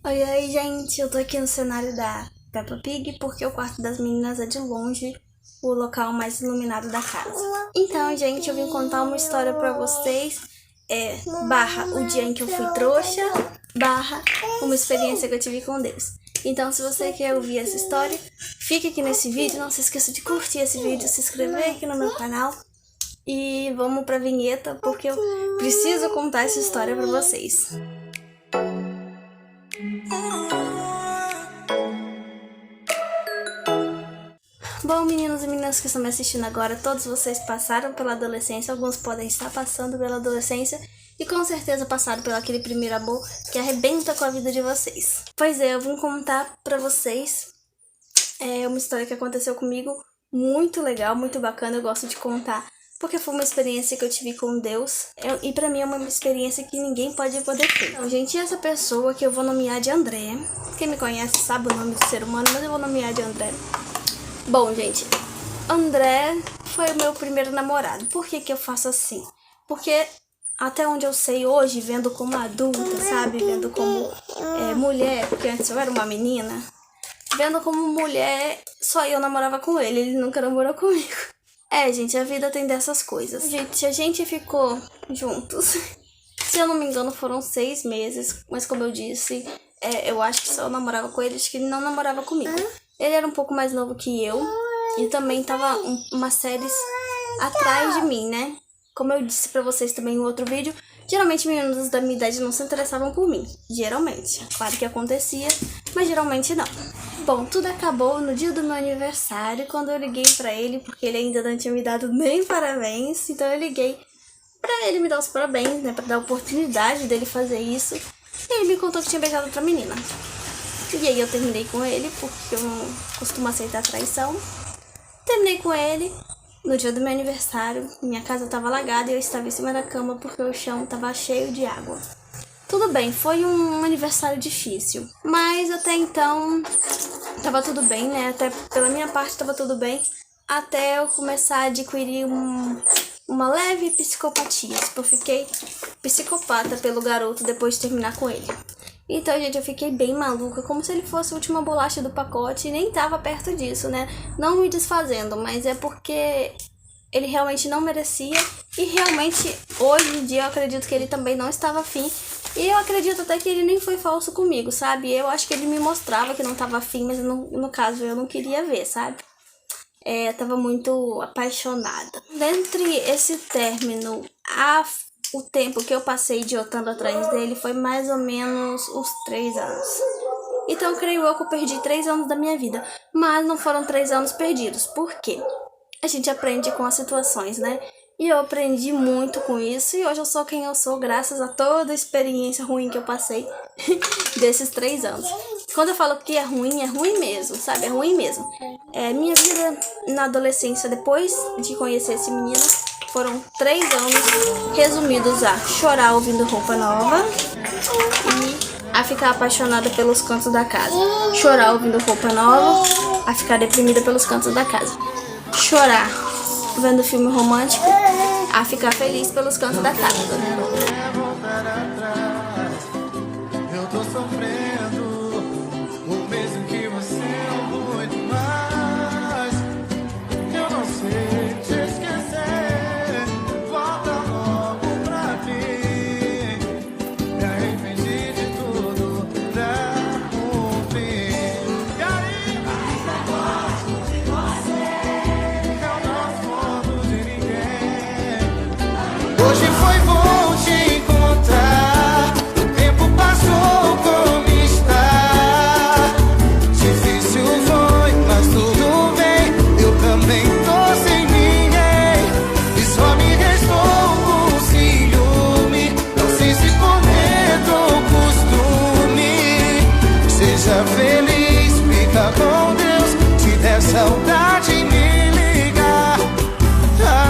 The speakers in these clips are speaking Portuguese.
Oi, oi, gente, eu tô aqui no cenário da Peppa Pig porque o quarto das meninas é de longe o local mais iluminado da casa. Então, gente, eu vim contar uma história pra vocês, barra o dia em que eu fui trouxa, barra uma experiência que eu tive com Deus. Então, se você quer ouvir essa história, fique aqui nesse vídeo, não se esqueça de curtir esse vídeo, se inscrever aqui no meu canal e vamos pra vinheta porque eu preciso contar essa história pra vocês. Bom, meninos e meninas que estão me assistindo agora, todos vocês passaram pela adolescência, alguns podem estar passando pela adolescência e com certeza passaram pelo aquele primeiro amor que arrebenta com a vida de vocês. Pois é, eu vim contar pra vocês uma história que aconteceu comigo, muito legal, muito bacana, eu gosto de contar, porque foi uma experiência que eu tive com Deus e pra mim é uma experiência que ninguém pode poder ter. Então, gente, essa pessoa que eu vou nomear de André, quem me conhece sabe o nome do ser humano, mas eu vou nomear de André. Bom, gente, André foi o meu primeiro namorado. Por que que eu faço assim? Porque até onde eu sei hoje, vendo como adulta, sabe? Vendo como mulher, porque antes eu era uma menina. Vendo como mulher, só eu namorava com ele nunca namorou comigo. Gente, a vida tem dessas coisas. Gente, a gente ficou juntos. Se eu não me engano, foram 6 meses. Mas como eu disse, eu acho que só eu namorava com ele, acho que ele não namorava comigo. Ele era um pouco mais novo que eu e também tava umas séries atrás de mim, né? Como eu disse pra vocês também em outro vídeo, geralmente meninos da minha idade não se interessavam por mim. Geralmente. Claro que acontecia, mas geralmente não. Bom, tudo acabou no dia do meu aniversário, quando eu liguei pra ele, porque ele ainda não tinha me dado nem parabéns. Então eu liguei pra ele me dar os parabéns, né? Pra dar a oportunidade dele fazer isso. E ele me contou que tinha beijado outra menina. E aí eu terminei com ele, porque eu não costumo aceitar traição. Terminei com ele no dia do meu aniversário. Minha casa estava alagada e eu estava em cima da cama porque o chão estava cheio de água. Tudo bem, foi um aniversário difícil, mas até então estava tudo bem, né? Até pela minha parte estava tudo bem, até eu começar a adquirir uma leve psicopatia. Eu fiquei psicopata pelo garoto depois de terminar com ele. Então, gente, eu fiquei bem maluca, como se ele fosse a última bolacha do pacote e nem tava perto disso, né? Não me desfazendo, mas é porque ele realmente não merecia e realmente, hoje em dia, eu acredito que ele também não estava afim. E eu acredito até que ele nem foi falso comigo, sabe? Eu acho que ele me mostrava que não tava afim, mas no caso eu não queria ver, sabe? Tava muito apaixonada. Dentre esse término, o tempo que eu passei idiotando atrás dele foi mais ou menos os 3 anos. Então, creio eu que eu perdi 3 anos da minha vida. Mas não foram 3 anos perdidos. Por quê? A gente aprende com as situações, né? E eu aprendi muito com isso. E hoje eu sou quem eu sou, graças a toda a experiência ruim que eu passei desses 3 anos. Quando eu falo que é ruim mesmo, sabe? É ruim mesmo. Minha vida na adolescência, depois de conhecer esse menino, foram 3 anos resumidos a chorar ouvindo roupa nova e a ficar apaixonada pelos cantos da casa. Chorar ouvindo roupa nova, a ficar deprimida pelos cantos da casa. Chorar vendo filme romântico, a ficar feliz pelos cantos da casa. Eu tô sofrendo o mesmo que você ou muito mais. Eu não sei te esquecer. Volta logo pra mim. Me arrependi de tudo pra cumprir. E aí, ainda gosto de você. Eu não sou de ninguém. Hoje foi bom te encontrar. O tempo passou como está. Difícil foi, mas tudo bem. Eu também tô sem ninguém. E só me restou um ciúme. Não sei se cometo ou costume. Seja feliz, fica com Deus. Se der saudade, me ligar.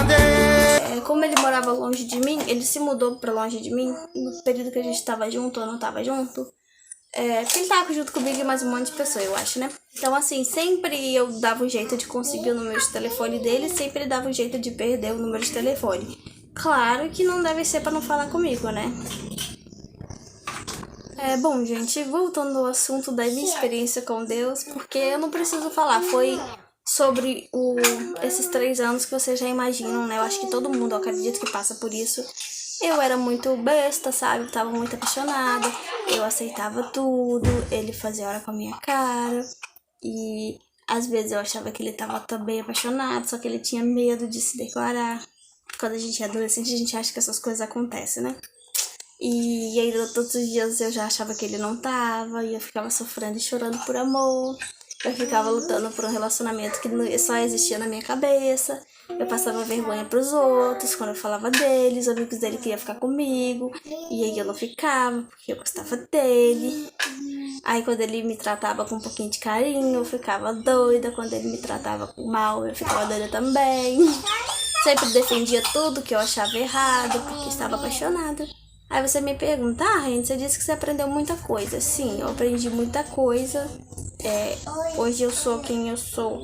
Adeus. Como ele morava longe de mim, ele se mudou pra longe de mim no período que a gente tava junto ou não tava junto. Porque ele tava junto comigo e mais um monte de pessoa, eu acho, né? Então, assim, sempre eu dava um jeito de conseguir o número de telefone dele, sempre dava um jeito de perder o número de telefone. Claro que não deve ser pra não falar comigo, né? Bom, gente, voltando ao assunto da minha experiência com Deus, porque eu não preciso falar, foi sobre esses 3 anos que vocês já imaginam, né? Eu acho que todo mundo, eu acredito que passa por isso. Eu era muito besta, sabe? Tava muito apaixonada, eu aceitava tudo, ele fazia hora com a minha cara, e às vezes eu achava que ele tava também apaixonado, só que ele tinha medo de se declarar. Quando a gente é adolescente, a gente acha que essas coisas acontecem, né? E aí todos os dias eu já achava que ele não tava, e eu ficava sofrendo e chorando por amor. Eu ficava lutando por um relacionamento que só existia na minha cabeça. Eu passava vergonha pros outros quando eu falava dele, os amigos dele queriam ficar comigo, e aí eu não ficava porque eu gostava dele. Aí quando ele me tratava com um pouquinho de carinho, eu ficava doida. Quando ele me tratava mal, eu ficava doida também. Sempre defendia tudo que eu achava errado, porque estava apaixonada. Aí você me pergunta, Raine, você disse que você aprendeu muita coisa. Sim, eu aprendi muita coisa. Hoje eu sou quem eu sou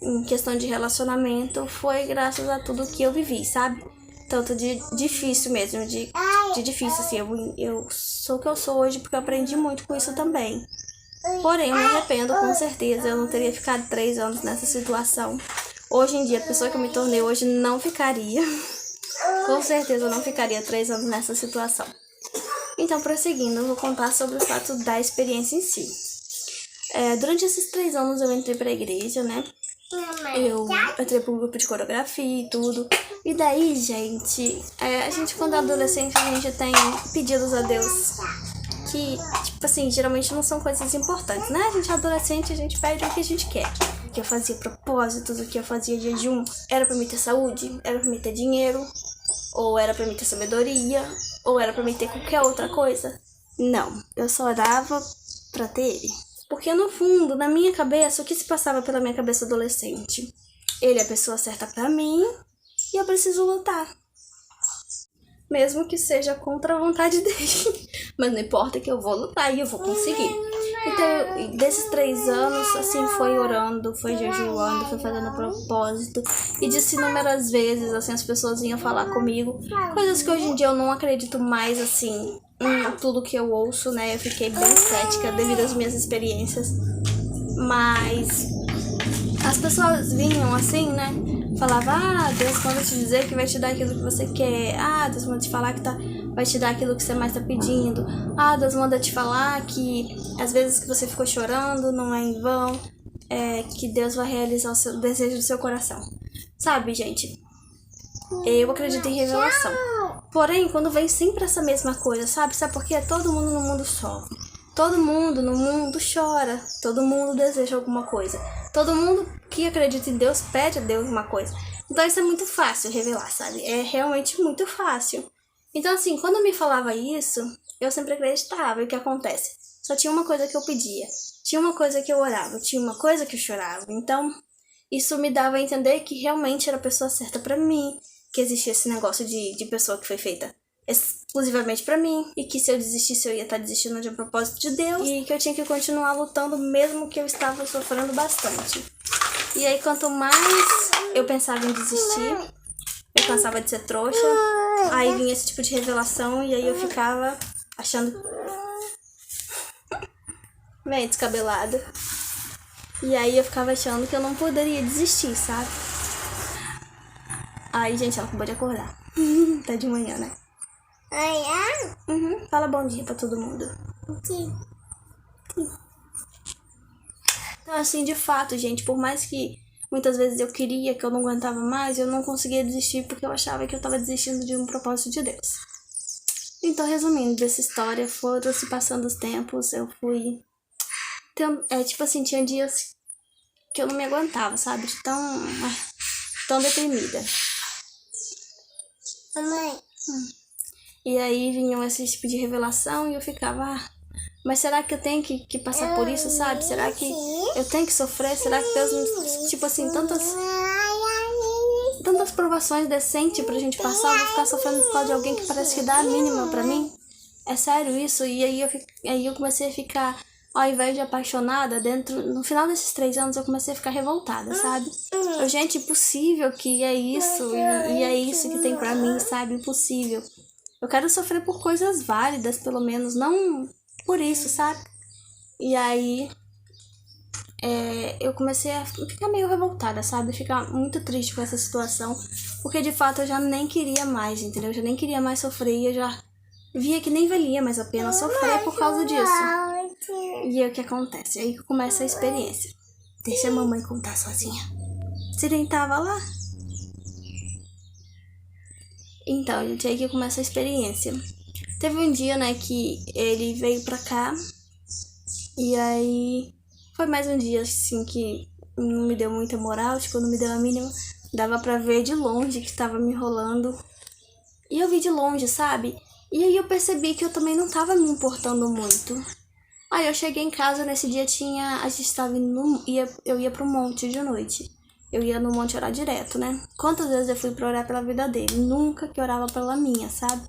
em questão de relacionamento, foi graças a tudo que eu vivi, sabe? Tanto de difícil mesmo, de difícil, assim, eu sou o que eu sou hoje porque eu aprendi muito com isso também. Porém, eu me arrependo, com certeza, eu não teria ficado 3 anos nessa situação. Hoje em dia, a pessoa que eu me tornei hoje não ficaria. Com certeza eu não ficaria 3 anos nessa situação. Então, prosseguindo, eu vou contar sobre o fato da experiência em si. Durante esses 3 anos eu entrei pra igreja, né? Eu entrei pro grupo de coreografia e tudo. E daí, gente, a gente quando é adolescente, a gente tem pedidos a Deus que, tipo assim, geralmente não são coisas importantes, né? A gente é adolescente, a gente pede o que a gente quer. Que eu fazia propósitos, o que eu fazia jejum. Era pra mim ter saúde, era pra mim ter dinheiro, ou era pra mim ter sabedoria, ou era pra mim ter qualquer outra coisa. Não, eu só orava pra ter ele. Porque no fundo, na minha cabeça, o que se passava pela minha cabeça adolescente? Ele é a pessoa certa pra mim e eu preciso lutar. Mesmo que seja contra a vontade dele. Mas não importa, que eu vou lutar e eu vou conseguir. Então, desses 3 anos, assim, foi orando, foi jejuando, foi fazendo propósito. E disse inúmeras vezes, assim, as pessoas vinham falar comigo. Coisas que hoje em dia eu não acredito mais, assim, em tudo que eu ouço, né? Eu fiquei bem cética devido às minhas experiências. Mas as pessoas vinham assim, né? Falava, Deus manda te dizer que vai te dar aquilo que você quer. Deus manda te falar que vai te dar aquilo que você mais tá pedindo. Deus manda te falar que às vezes que você ficou chorando não é em vão. Que Deus vai realizar o desejo do seu coração. Sabe, gente? Eu acredito em revelação. Porém, quando vem sempre essa mesma coisa, sabe? Sabe por quê? Todo mundo no mundo sofre. Todo mundo no mundo chora. Todo mundo deseja alguma coisa. Todo mundo que acredita em Deus pede a Deus uma coisa. Então isso é muito fácil revelar, sabe? É realmente muito fácil. Então assim, quando me falava isso, eu sempre acreditava. E o que acontece? Só tinha uma coisa que eu pedia. Tinha uma coisa que eu orava. Tinha uma coisa que eu chorava. Então isso me dava a entender que realmente era a pessoa certa pra mim. Que existia esse negócio de pessoa que foi feita exclusivamente pra mim, e que se eu desistisse eu ia estar desistindo de um propósito de Deus, e que eu tinha que continuar lutando mesmo que eu estava sofrendo bastante. E aí quanto mais eu pensava em desistir, eu cansava de ser trouxa, aí vinha esse tipo de revelação e aí eu ficava achando bem descabelada. E aí eu ficava achando que eu não poderia desistir, sabe? Aí, gente, ela acabou de acordar. Tá de manhã, né? Fala bom dia pra todo mundo. Sim. Então, assim, de fato, gente, por mais que muitas vezes eu queria, que eu não aguentava mais, eu não conseguia desistir porque eu achava que eu tava desistindo de um propósito de Deus. Então, resumindo dessa história, foram se passando os tempos, eu fui... tipo assim, tinha dias que eu não me aguentava, sabe? Tão deprimida. Mamãe. E aí vinham esse tipo de revelação e eu ficava, mas será que eu tenho que passar por isso, sabe? Será que eu tenho que sofrer? Será que Deus, tipo assim, tantas provações decentes pra gente passar, eu vou ficar sofrendo por causa de alguém que parece que dá a mínima pra mim? É sério isso? E aí eu comecei a ficar, ao invés de apaixonada, no final desses 3 anos eu comecei a ficar revoltada, sabe? Gente, impossível que é isso, e é isso que tem pra mim, sabe? Impossível. Eu quero sofrer por coisas válidas, pelo menos, não por isso, sabe? E aí eu comecei a ficar meio revoltada, sabe? Ficar muito triste com essa situação, porque de fato eu já nem queria mais, entendeu? Eu já nem queria mais sofrer e eu já via que nem valia mais a pena sofrer por causa disso. E aí o que acontece? Aí que começa a experiência. Deixa a mamãe contar sozinha. Você nem tava lá? Então, gente, aí que começa a experiência. Teve um dia, né, que ele veio pra cá. E aí foi mais um dia, assim, que não me deu muita moral. Tipo, não me deu a mínima. Dava pra ver de longe que tava me enrolando. E eu vi de longe, sabe? E aí eu percebi que eu também não tava me importando muito. Aí eu cheguei em casa, nesse dia a gente tava indo eu ia pro monte de noite. Eu ia no monte orar direto, né? Quantas vezes eu fui pra orar pela vida dele? Nunca que orava pela minha, sabe?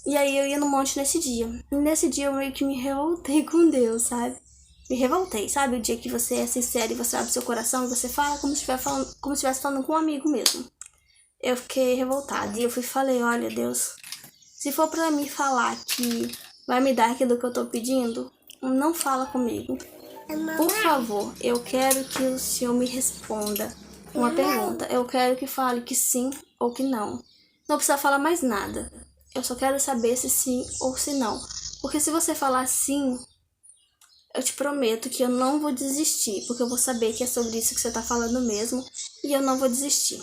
E aí eu ia no monte nesse dia. E nesse dia eu meio que me revoltei com Deus, sabe? Me revoltei, sabe? O dia que você é sincero e você abre seu coração e você fala como se estivesse falando com um amigo mesmo. Eu fiquei revoltada e eu falei, olha Deus, se for pra mim falar que vai me dar aquilo que eu tô pedindo, não fala comigo. Por favor, eu quero que o Senhor me responda uma pergunta. Eu quero que fale que sim ou que não. Não precisa falar mais nada. Eu só quero saber se sim ou se não. Porque se você falar sim, eu te prometo que eu não vou desistir. Porque eu vou saber que é sobre isso que você tá falando mesmo. E eu não vou desistir.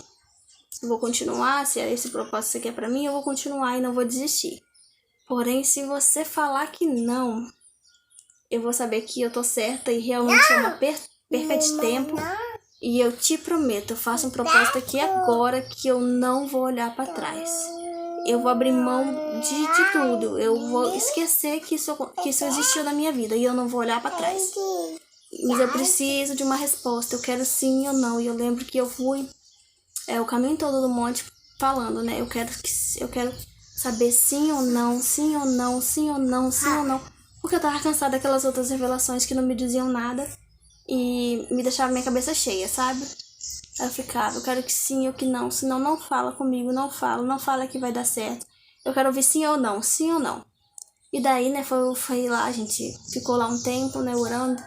Eu vou continuar, se é esse propósito que você quer pra mim, eu vou continuar e não vou desistir. Porém, se você falar que não, eu vou saber que eu tô certa e realmente é uma perca de tempo. E eu te prometo, eu faço um propósito aqui agora que eu não vou olhar pra trás. Eu vou abrir mão de tudo. Eu vou esquecer que isso existiu na minha vida e eu não vou olhar pra trás. Mas eu preciso de uma resposta. Eu quero sim ou não. E eu lembro que eu fui o caminho todo do monte falando, né? Eu quero saber sim ou não, sim ou não, sim ou não, sim ou não. Porque eu tava cansada daquelas outras revelações que não me diziam nada e me deixavam minha cabeça cheia, sabe? Aí eu ficava, eu quero que sim ou que não, senão não fala comigo, não fala que vai dar certo. Eu quero ouvir sim ou não, sim ou não. E daí, né, foi lá, a gente ficou lá um tempo, né, orando.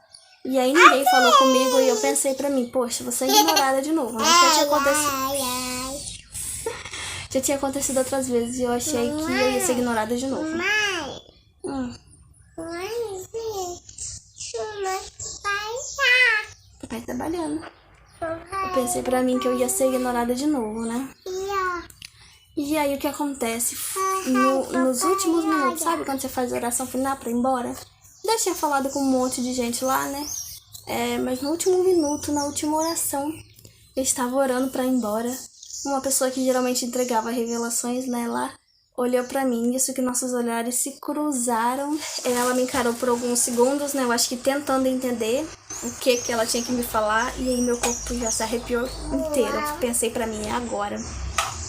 E aí ninguém falou comigo e eu pensei pra mim, poxa, vou ser ignorada de novo. Mas já tinha acontecido outras vezes e eu achei que eu ia ser ignorada de novo. Papai trabalhando. Eu pensei pra mim que eu ia ser ignorada de novo, né? E aí o que acontece? Nos últimos minutos, sabe quando você faz a oração final pra ir embora? Já tinha falado com um monte de gente lá, né? Mas no último minuto, na última oração, eu estava orando pra ir embora. Uma pessoa que geralmente entregava revelações, né, lá, olhou pra mim, isso que nossos olhares se cruzaram. Ela me encarou por alguns segundos, né, eu acho que tentando entender o que ela tinha que me falar. E aí meu corpo já se arrepiou inteiro. Eu pensei pra mim, é agora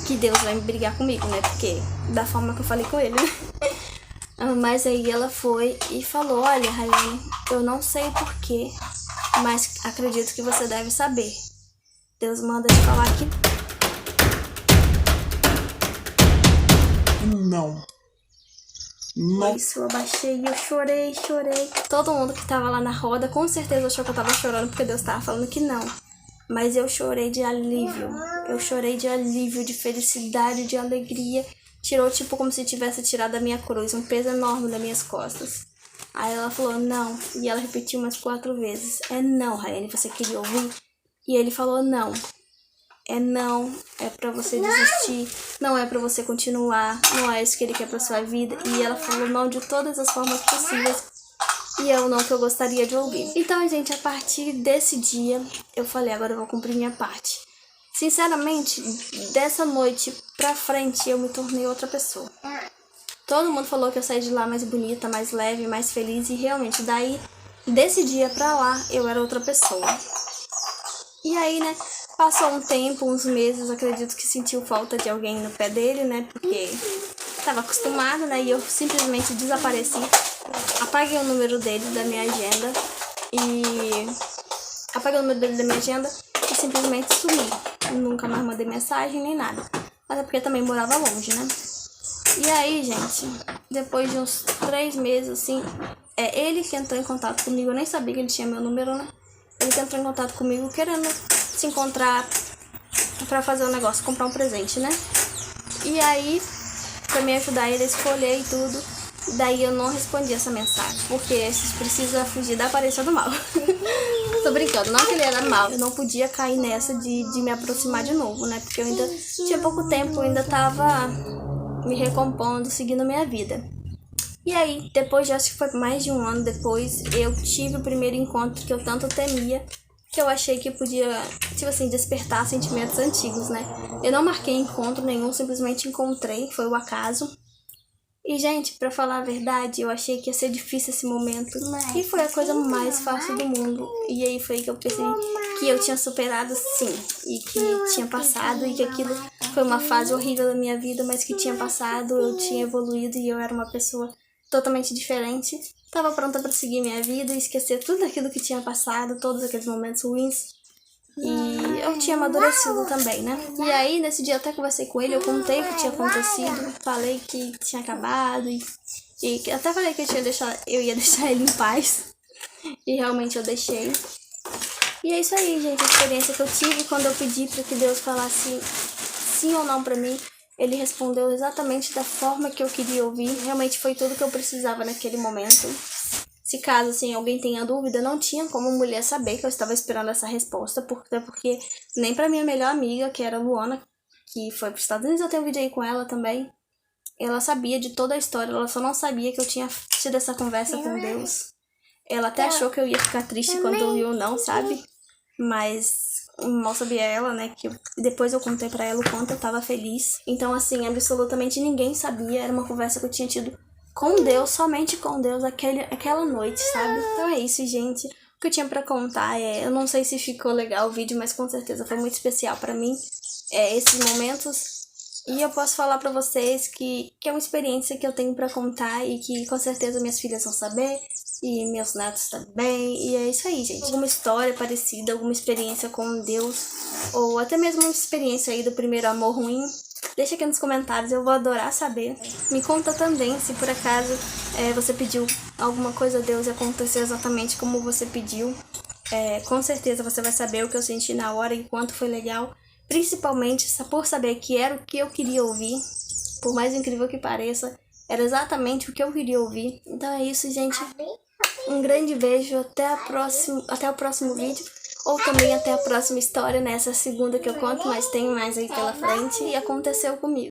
que Deus vai me brigar comigo, né, porque da forma que eu falei com ele, né? Mas aí ela foi e falou, olha, Rayane, eu não sei porquê, mas acredito que você deve saber. Deus manda te falar que... Não. Isso, eu abaixei e eu chorei. Todo mundo que tava lá na roda com certeza achou que eu tava chorando porque Deus tava falando que não. Mas eu chorei de alívio. Eu chorei de alívio, de felicidade, de alegria. Tirou tipo como se tivesse tirado a minha cruz, um peso enorme das minhas costas. Aí ela falou não, e ela repetiu umas 4 vezes. É não, Rayane, você queria ouvir? E ele falou não. É não, é pra você desistir, não é pra você continuar, não é isso que ele quer pra sua vida. E ela falou não de todas as formas possíveis. E é o não que eu gostaria de ouvir. Então, gente, a partir desse dia, eu falei, agora eu vou cumprir minha parte. Sinceramente, dessa noite pra frente, eu me tornei outra pessoa. Todo mundo falou que eu saí de lá mais bonita, mais leve, mais feliz. E realmente, daí, desse dia pra lá, eu era outra pessoa. E aí, né, passou um tempo, uns meses, acredito que sentiu falta de alguém no pé dele, né, porque tava acostumado, né, e eu simplesmente desapareci. Apaguei o número dele da minha agenda e simplesmente sumi. Nunca mais mandei mensagem nem nada. Até porque também morava longe, né. E aí, gente, depois de uns 3 meses, assim, ele que entrou em contato comigo. Eu nem sabia que ele tinha meu número, né? Ele que entrou em contato comigo querendo se encontrar pra fazer um negócio, comprar um presente, né? E aí, pra me ajudar ele a escolher e tudo, daí eu não respondi essa mensagem, porque vocês precisam fugir da aparência do mal. Tô brincando, não que ele era mal. Eu não podia cair nessa de me aproximar de novo, né? Porque eu ainda tinha pouco tempo, eu ainda tava me recompondo, seguindo minha vida. E aí, depois de, acho que foi mais de um ano depois, eu tive o primeiro encontro que eu tanto temia, que eu achei que podia, tipo assim, despertar sentimentos antigos, né? Eu não marquei encontro nenhum, simplesmente encontrei, foi o acaso. E, gente, pra falar a verdade, eu achei que ia ser difícil esse momento. E foi a coisa mais fácil do mundo. E aí foi que eu percebi que eu tinha superado, sim. E que tinha passado. E que aquilo foi uma fase horrível da minha vida, mas que tinha passado. Eu tinha evoluído e eu era uma pessoa totalmente diferente. Tava pronta pra seguir minha vida e esquecer tudo aquilo que tinha passado, todos aqueles momentos ruins. E eu tinha amadurecido também, né? E aí, nesse dia, eu até conversei com ele, eu contei o que tinha acontecido, falei que tinha acabado e até falei que eu ia deixar ele em paz. E realmente eu deixei. E é isso aí, gente, a experiência que eu tive quando eu pedi para que Deus falasse sim ou não pra mim. Ele respondeu exatamente da forma que eu queria ouvir. Realmente foi tudo que eu precisava naquele momento. Se caso, assim, alguém tenha dúvida, não tinha como mulher saber que eu estava esperando essa resposta, porque nem pra minha melhor amiga, que era a Luana, que foi pros Estados Unidos, eu tenho um vídeo aí com ela também, ela sabia de toda a história, ela só não sabia que eu tinha tido essa conversa com Deus. Ela até achou que eu ia ficar triste quando eu vi ou não, sabe? Mas mal sabia ela, né, que depois eu contei pra ela o quanto eu tava feliz. Então, assim, absolutamente ninguém sabia, era uma conversa que eu tinha tido com Deus, somente com Deus, aquela noite, sabe? Então é isso, gente. O que eu tinha pra contar eu não sei se ficou legal o vídeo, mas com certeza foi muito especial pra mim, esses momentos. E eu posso falar pra vocês que é uma experiência que eu tenho pra contar e que com certeza minhas filhas vão saber e meus netos também. E é isso aí, gente. Alguma história parecida, alguma experiência com Deus, ou até mesmo uma experiência aí do primeiro amor ruim, deixa aqui nos comentários, eu vou adorar saber. Me conta também se por acaso você pediu alguma coisa a Deus e aconteceu exatamente como você pediu. Com certeza você vai saber o que eu senti na hora e quanto foi legal. Principalmente por saber que era o que eu queria ouvir. Por mais incrível que pareça, era exatamente o que eu queria ouvir. Então é isso, gente. Um grande beijo, até o próximo vídeo. Ou também até a próxima história, nessa segunda que eu conto, mas tem mais aí pela frente. E aconteceu comigo.